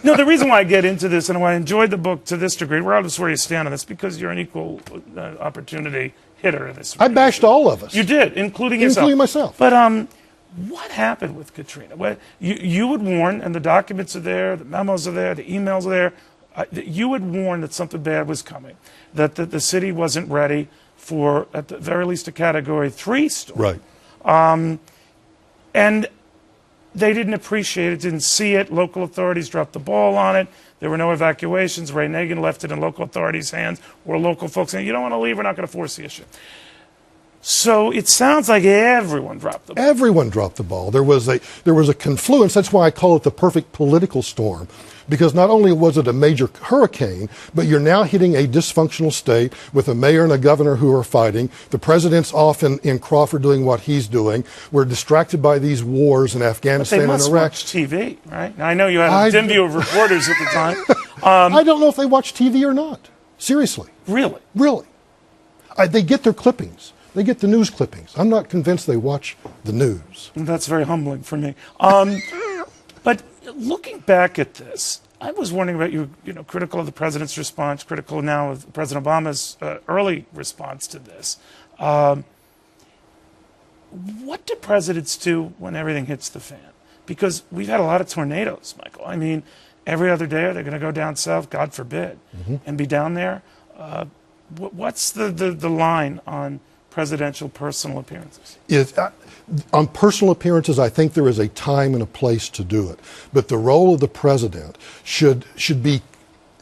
No, the reason why I get into this and why I enjoyed the book to this degree, regardless of where you stand on this, because you're an equal opportunity hitter in this. I bashed all of us. You did, including yourself. Including myself. But what happened with Katrina? You would warn, and the documents are there, the memos are there, the emails are there. You would warn that something bad was coming, that the city wasn't ready for, at the very least, a Category 3 storm. Right. And they didn't appreciate it, didn't see it. Local authorities dropped the ball on it. There were no evacuations. Ray Nagin left it in local authorities' hands, or local folks saying, you don't want to leave, we're not going to force the issue. So it sounds like everyone dropped the ball. Everyone dropped the ball. There was a confluence. That's why I call it the perfect political storm. Because not only was it a major hurricane, but you're now hitting a dysfunctional state with a mayor and a governor who are fighting. The president's off in Crawford doing what he's doing. We're distracted by these wars in Afghanistan and Iraq. They must watch TV, right? Now, I know you had a dim view of reporters at the time. I don't know if they watch TV or not. Seriously. Really? Really. They get their clippings. They get the news clippings. I'm not convinced they watch the news. That's very humbling for me. But looking back at this, I was wondering about you know, critical of the president's response, critical now of President Obama's early response to this. What do presidents do when everything hits the fan? Because we've had a lot of tornadoes, Michael. I mean, every other day, are they going to go down south, God forbid, and be down there? What's the line on presidential personal appearances? On personal appearances, I think there is a time and a place to do it. But the role of the president should be,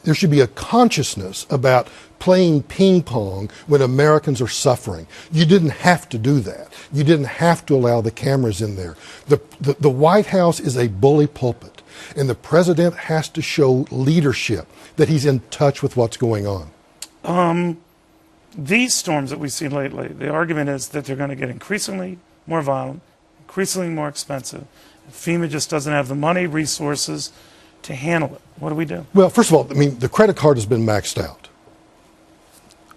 there should be a consciousness about playing ping pong when Americans are suffering. You didn't have to do that. You didn't have to allow the cameras in there. The White House is a bully pulpit, and the president has to show leadership, that he's in touch with what's going on. These storms that we've seen lately, the argument is that they're going to get increasingly more violent, increasingly more expensive. FEMA just doesn't have the money, resources to handle it. What do we do? Well, first of all, I mean, the credit card has been maxed out.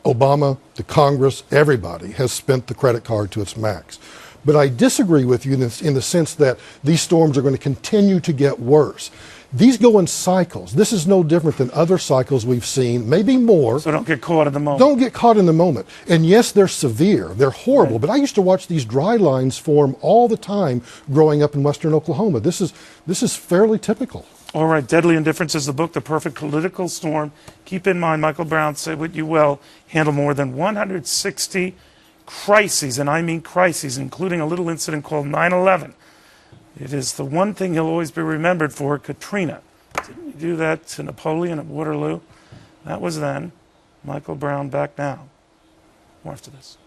Obama, the Congress, everybody has spent the credit card to its max. But I disagree with you in the sense that these storms are going to continue to get worse. These go in cycles. This is no different than other cycles we've seen, maybe more. So don't get caught in the moment. Don't get caught in the moment. And yes, they're severe. They're horrible. Right. But I used to watch these dry lines form all the time growing up in western Oklahoma. This is fairly typical. All right. Deadly Indifference is the book, The Perfect Political Storm. Keep in mind, Michael Brown, say what you will, handle more than 160 crises, and I mean crises, including a little incident called 9/11. It is the one thing he'll always be remembered for, Katrina. Didn't he do that to Napoleon at Waterloo? That was then. Michael Brown back now. More after this.